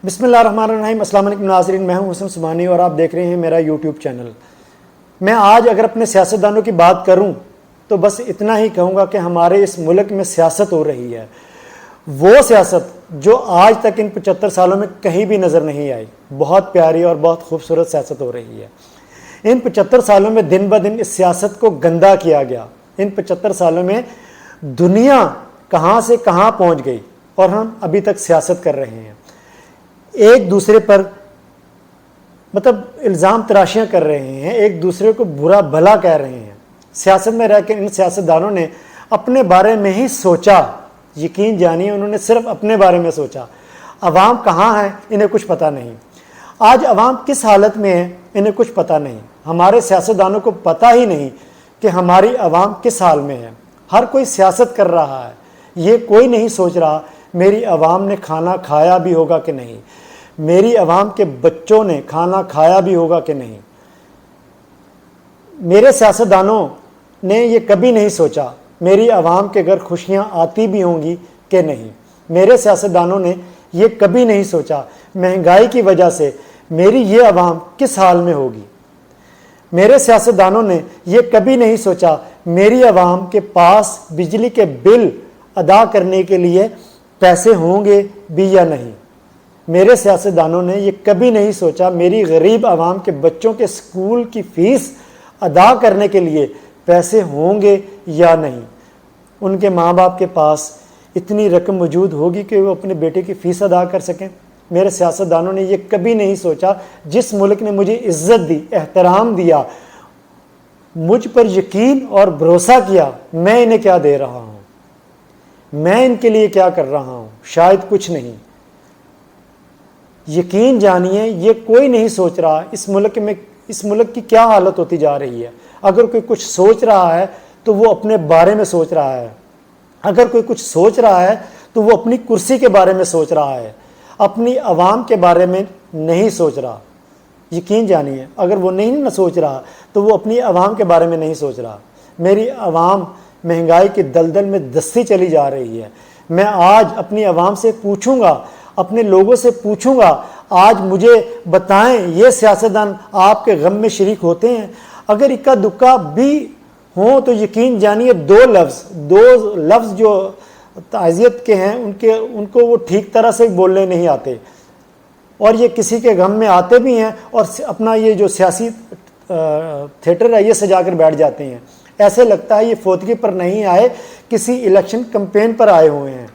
بسم اللہ الرحمن الرحیم۔ السلام علیکم ناظرین، میں ہوں حسن سبحانی اور آپ دیکھ رہے ہیں میرا یوٹیوب چینل۔ میں آج اگر اپنے سیاستدانوں کی بات کروں تو بس اتنا ہی کہوں گا کہ ہمارے اس ملک میں سیاست ہو رہی ہے، وہ سیاست جو آج تک ان 75 سالوں میں کہیں بھی نظر نہیں آئی۔ بہت پیاری اور بہت خوبصورت سیاست ہو رہی ہے۔ ان 75 سالوں میں دن بہ دن اس سیاست کو گندا کیا گیا۔ ان 75 سالوں میں دنیا کہاں سے کہاں پہنچ گئی اور ہم ابھی تک سیاست کر رہے ہیں، ایک دوسرے پر الزام تراشیاں کر رہے ہیں، ایک دوسرے کو برا بھلا کہہ رہے ہیں۔ سیاست میں رہ کے ان سیاستدانوں نے اپنے بارے میں ہی سوچا، یقین جانیے انہوں نے صرف اپنے بارے میں سوچا۔ عوام کہاں ہے انہیں کچھ پتہ نہیں، آج عوام کس حالت میں ہے انہیں کچھ پتہ نہیں۔ ہمارے سیاستدانوں کو پتہ ہی نہیں کہ ہماری عوام کس حال میں ہے۔ ہر کوئی سیاست کر رہا ہے، یہ کوئی نہیں سوچ رہا میری عوام نے کھانا کھایا بھی ہوگا کہ نہیں، میری عوام کے بچوں نے کھانا کھایا بھی ہوگا کہ نہیں۔ میرے سیاستدانوں نے یہ کبھی نہیں سوچا میری عوام کے گھر خوشیاں آتی بھی ہوں گی کہ نہیں۔ میرے سیاستدانوں نے یہ کبھی نہیں سوچا مہنگائی کی وجہ سے میری یہ عوام کس حال میں ہوگی۔ میرے سیاستدانوں نے یہ کبھی نہیں سوچا میری عوام کے پاس بجلی کے بل ادا کرنے کے لیے پیسے ہوں گے بھی یا نہیں۔ میرے سیاستدانوں نے یہ کبھی نہیں سوچا میری غریب عوام کے بچوں کے اسکول کی فیس ادا کرنے کے لیے پیسے ہوں گے یا نہیں۔ ان کے ماں باپ کے پاس اتنی رقم موجود ہوگی کہ وہ اپنے بیٹے کی فیس ادا کر سکیں۔ میرے سیاستدانوں نے یہ کبھی نہیں سوچا جس ملک نے مجھے عزت دی، احترام دیا، مجھ پر یقین اور بھروسہ کیا، میں انہیں کیا دے رہا ہوں، میں ان کے لیے کیا کر رہا ہوں، شاید کچھ نہیں۔ یقین جانیے یہ کوئی نہیں سوچ رہا اس ملک کی کیا حالت ہوتی جا رہی ہے۔ اگر کوئی کچھ سوچ رہا ہے تو وہ اپنے بارے میں سوچ رہا ہے، اگر کوئی کچھ سوچ رہا ہے تو وہ اپنی کرسی کے بارے میں سوچ رہا ہے، اپنی عوام کے بارے میں نہیں سوچ رہا۔ یقین جانیے اگر وہ نہیں سوچ رہا تو وہ اپنی عوام کے بارے میں نہیں سوچ رہا۔ میری عوام مہنگائی کی دلدل میں دستی چلی جا رہی ہے۔ میں آج اپنی عوام سے پوچھوں گا، اپنے لوگوں سے پوچھوں گا، آج مجھے بتائیں یہ سیاستدان آپ کے غم میں شریک ہوتے ہیں؟ اگر اکا دکا بھی ہوں تو یقین جانیے دو لفظ جو تعزیت کے ہیں ان کو وہ ٹھیک طرح سے بولنے نہیں آتے، اور یہ کسی کے غم میں آتے بھی ہیں اور اپنا یہ جو سیاسی تھیٹر ہے یہ سجا کر بیٹھ جاتے ہیں۔ ایسے لگتا ہے یہ فوتگی پر نہیں آئے، کسی الیکشن کمپین پر آئے ہوئے ہیں۔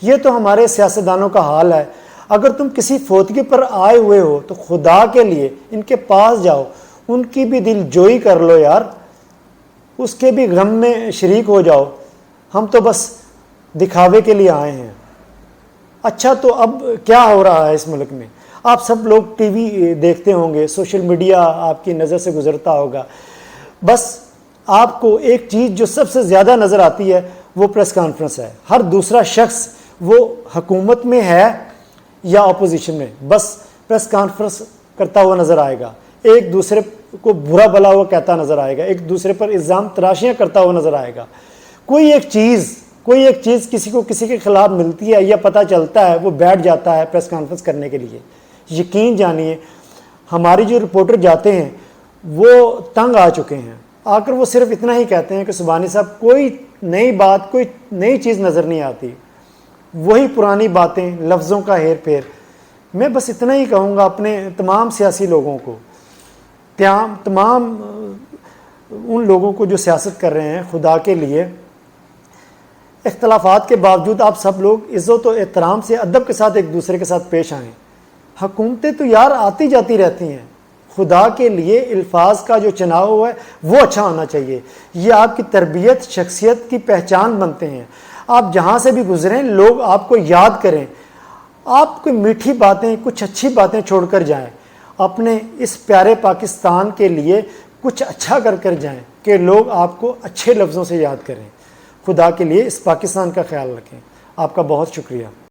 یہ تو ہمارے سیاستدانوں کا حال ہے۔ اگر تم کسی فوتگی پر آئے ہوئے ہو تو خدا کے لیے ان کے پاس جاؤ، ان کی بھی دل جوئی کر لو یار، اس کے بھی غم میں شریک ہو جاؤ۔ ہم تو بس دکھاوے کے لیے آئے ہیں۔ اچھا تو اب کیا ہو رہا ہے اس ملک میں؟ آپ سب لوگ ٹی وی دیکھتے ہوں گے، سوشل میڈیا آپ کی نظر سے گزرتا ہوگا۔ بس آپ کو ایک چیز جو سب سے زیادہ نظر آتی ہے وہ پریس کانفرنس ہے۔ ہر دوسرا شخص وہ حکومت میں ہے یا اپوزیشن میں، بس پریس کانفرنس کرتا ہوا نظر آئے گا، ایک دوسرے کو برا بھلا ہوا کہتا نظر آئے گا، ایک دوسرے پر الزام تراشیاں کرتا ہوا نظر آئے گا۔ کوئی ایک چیز کسی کو کسی کے خلاف ملتی ہے یا پتہ چلتا ہے، وہ بیٹھ جاتا ہے پریس کانفرنس کرنے کے لیے۔ یقین جانیے ہماری جو رپورٹر جاتے ہیں وہ تنگ آ چکے ہیں، آ کر وہ صرف اتنا ہی کہتے ہیں کہ سبحانی صاحب کوئی نئی بات، کوئی نئی چیز نظر نہیں آتی، وہی پرانی باتیں، لفظوں کا ہیر پھیر۔ میں بس اتنا ہی کہوں گا اپنے تمام سیاسی لوگوں کو، تمام ان لوگوں کو جو سیاست کر رہے ہیں، خدا کے لیے اختلافات کے باوجود آپ سب لوگ عزت و احترام سے، ادب کے ساتھ ایک دوسرے کے ساتھ پیش آئیں۔ حکومتیں تو یار آتی جاتی رہتی ہیں، خدا کے لیے الفاظ کا جو چناؤ ہے وہ اچھا ہونا چاہیے۔ یہ آپ کی تربیت، شخصیت کی پہچان بنتے ہیں۔ آپ جہاں سے بھی گزریں لوگ آپ کو یاد کریں، آپ کو میٹھی باتیں، کچھ اچھی باتیں چھوڑ کر جائیں، اپنے اس پیارے پاکستان کے لیے کچھ اچھا کر جائیں کہ لوگ آپ کو اچھے لفظوں سے یاد کریں۔ خدا کے لیے اس پاکستان کا خیال رکھیں۔ آپ کا بہت شکریہ۔